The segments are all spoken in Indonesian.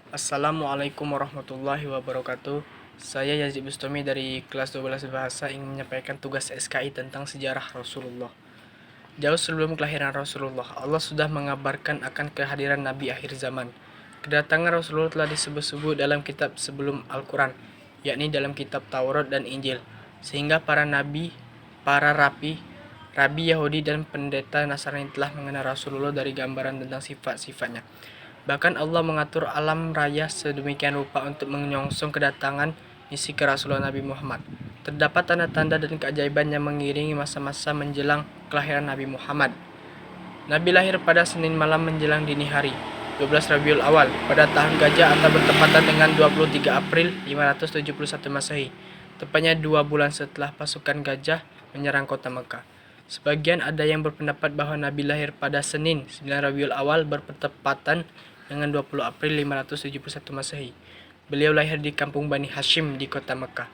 Assalamualaikum warahmatullahi wabarakatuh. Saya Yazid Bustami dari kelas 12 Bahasa ingin menyampaikan tugas SKI tentang sejarah Rasulullah. Jauh sebelum kelahiran Rasulullah, Allah sudah mengabarkan akan kehadiran Nabi akhir zaman. Kedatangan Rasulullah telah disebut-sebut dalam kitab sebelum Al-Quran, yakni dalam kitab Taurat dan Injil, sehingga para nabi, para rabi Yahudi dan pendeta Nasrani telah mengenal Rasulullah dari gambaran tentang sifat-sifatnya. Bahkan Allah mengatur alam raya sedemikian rupa untuk menyongsong kedatangan misi kerasulan Nabi Muhammad. Terdapat tanda-tanda dan keajaiban yang mengiringi masa-masa menjelang kelahiran Nabi Muhammad. Nabi lahir pada Senin malam menjelang dini hari, 12 Rabiul Awal, pada tahun Gajah atau bertepatan dengan 23 April 571 Masehi, tepatnya 2 bulan setelah pasukan Gajah menyerang kota Mekah. Sebagian ada yang berpendapat bahwa Nabi lahir pada Senin 9 Rabiul Awal bertepatan dengan 20 April 571 Masehi. Beliau lahir di kampung Bani Hashim di kota Mekah.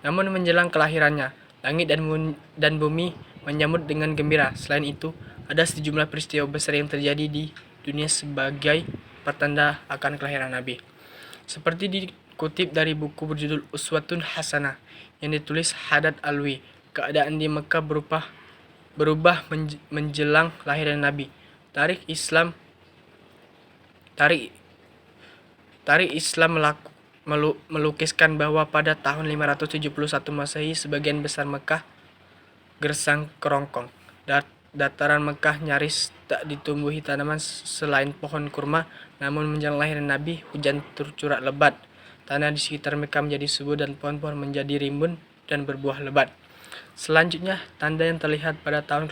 Namun menjelang kelahirannya, langit dan bumi menyambut dengan gembira. Selain itu, ada sejumlah peristiwa besar yang terjadi di dunia sebagai pertanda akan kelahiran Nabi. Seperti dikutip dari buku berjudul Uswatun Hasanah yang ditulis Haddad Alwi, keadaan di Mekah berubah menjelang kelahiran Nabi. Tarikh Islam melukiskan bahwa pada tahun 571 Masehi sebagian besar Mekah gersang kerongkong. Dataran Mekah nyaris tak ditumbuhi tanaman selain pohon kurma, namun menjelang lahiran Nabi hujan tercurah lebat. Tanah di sekitar Mekah menjadi subur dan pohon-pohon menjadi rimbun dan berbuah lebat. Selanjutnya, tanda yang terlihat pada tahun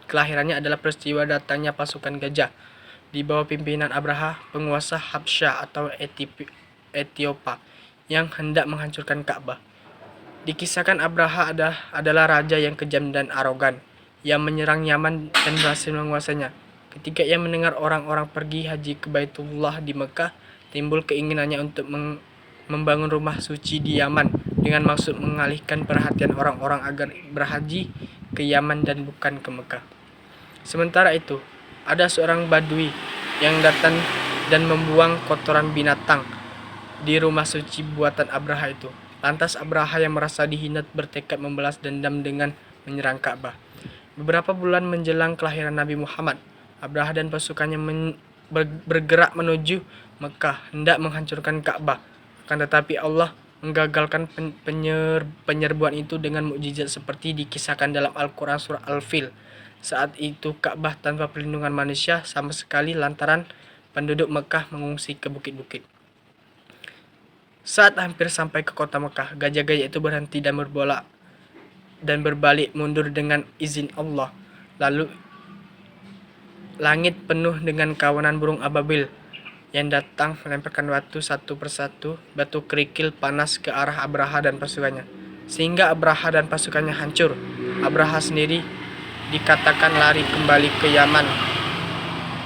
kelahirannya adalah peristiwa datangnya pasukan Gajah di bawah pimpinan Abraha, penguasa Habsyah atau Ethiopia, yang hendak menghancurkan Ka'bah. Dikisahkan Abraha adalah raja yang kejam dan arogan, yang menyerang Yaman dan berhasil menguasainya. Ketika ia mendengar orang-orang pergi haji ke Baitullah di Mekah, timbul keinginannya untuk membangun rumah suci di Yaman dengan maksud mengalihkan perhatian orang-orang agar berhaji ke Yaman dan bukan ke Mekah. Sementara itu, ada seorang badui yang datang dan membuang kotoran binatang di rumah suci buatan Abraha itu. Lantas Abraha yang merasa dihina bertekad membalas dendam dengan menyerang Ka'bah. Beberapa bulan menjelang kelahiran Nabi Muhammad, Abraha dan pasukannya bergerak menuju Mekah hendak menghancurkan Ka'bah. Akan tetapi Allah menggagalkan penyerbuan itu dengan mukjizat seperti dikisahkan dalam Al-Quran surah Al-Fil. Saat itu Ka'bah tanpa perlindungan manusia sama sekali lantaran penduduk Mekah mengungsi ke bukit-bukit. Saat hampir sampai ke kota Mekah, gajah-gajah itu berhenti dan berbalik mundur dengan izin Allah. Lalu langit penuh dengan kawanan burung ababil yang datang melemparkan batu satu persatu, batu kerikil panas ke arah Abraha dan pasukannya, sehingga Abraha dan pasukannya hancur. Abraha sendiri dikatakan lari kembali ke Yaman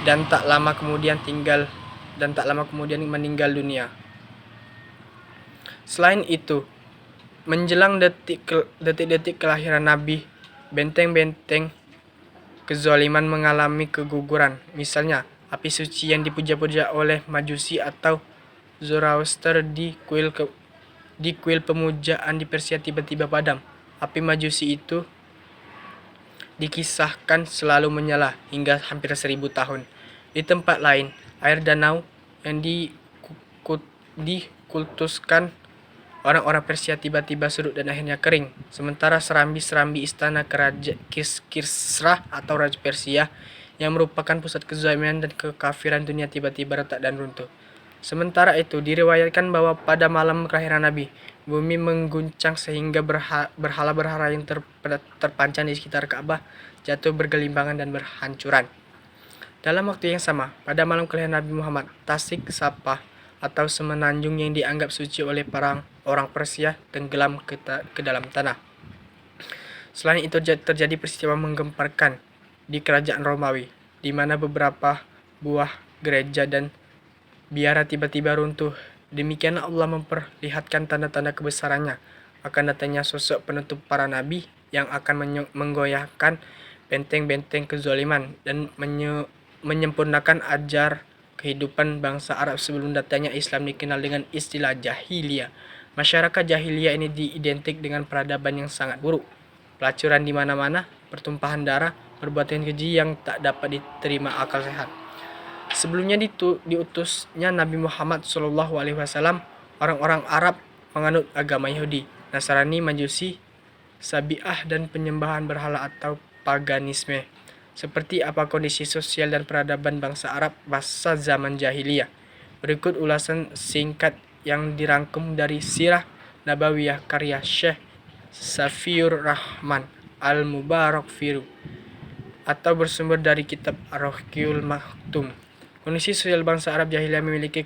dan tak lama kemudian meninggal dunia. Selain itu, menjelang detik-detik kelahiran Nabi, benteng-benteng kezaliman mengalami keguguran. Misalnya, api suci yang dipuja-puja oleh Majusi atau Zoroaster di kuil pemujaan di Persia tiba-tiba padam. Api Majusi itu dikisahkan selalu menyala hingga hampir 1000 tahun. Di tempat lain, air danau yang dikultuskan orang-orang Persia tiba-tiba surut dan akhirnya kering. Sementara serambi-serambi istana Kisra atau Raja Persia yang merupakan pusat kezaliman dan kekafiran dunia tiba-tiba retak dan runtuh. Sementara itu, diriwayatkan bahwa pada malam kelahiran Nabi, bumi mengguncang sehingga berhala-berhala yang terpancang di sekitar Ka'bah jatuh bergelimpangan dan berhancuran. Dalam waktu yang sama, pada malam kelahiran Nabi Muhammad, Tasik Sapa atau semenanjung yang dianggap suci oleh para orang Persia tenggelam ke dalam tanah. Selain itu terjadi peristiwa menggemparkan di kerajaan Romawi, di mana beberapa buah gereja dan biara tiba-tiba runtuh. Demikianlah Allah memperlihatkan tanda-tanda kebesarannya akan datangnya sosok penutup para nabi yang akan menggoyahkan benteng-benteng kezaliman dan menyempurnakan kehidupan bangsa Arab sebelum datangnya Islam dikenal dengan istilah jahiliyah. Masyarakat jahiliyah ini diidentik dengan peradaban yang sangat buruk, pelacuran di mana-mana, pertumpahan darah, perbuatan keji yang tak dapat diterima akal sehat. Sebelumnya diutusnya Nabi Muhammad SAW, orang-orang Arab menganut agama Yahudi, Nasrani, Majusi, Sabi'ah, dan penyembahan berhala atau paganisme. Seperti apa kondisi sosial dan peradaban bangsa Arab masa zaman jahiliyah? Berikut ulasan singkat yang dirangkum dari Sirah Nabawiyah karya Syekh Safiur Rahman Al-Mubarak Firu atau bersumber dari kitab Ar-Rahiqul Maktum. Kondisi sosial bangsa Arab jahiliyah memiliki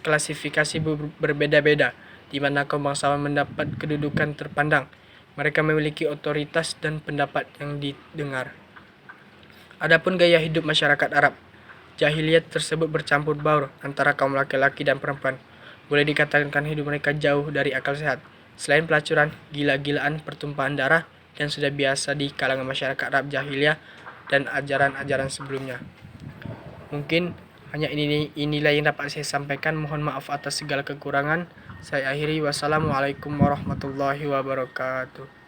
klasifikasi berbeda-beda, di mana kaum bangsawan mendapat kedudukan terpandang. Mereka memiliki otoritas dan pendapat yang didengar. Adapun gaya hidup masyarakat Arab jahiliyah tersebut bercampur baur antara kaum laki-laki dan perempuan. Boleh dikatakan hidup mereka jauh dari akal sehat. Selain pelacuran, gila-gilaan, pertumpahan darah, dan sudah biasa di kalangan masyarakat Arab jahiliyah dan ajaran-ajaran sebelumnya. Mungkin hanya inilah yang dapat saya sampaikan. Mohon maaf atas segala kekurangan. Saya akhiri. Wassalamualaikum warahmatullahi wabarakatuh.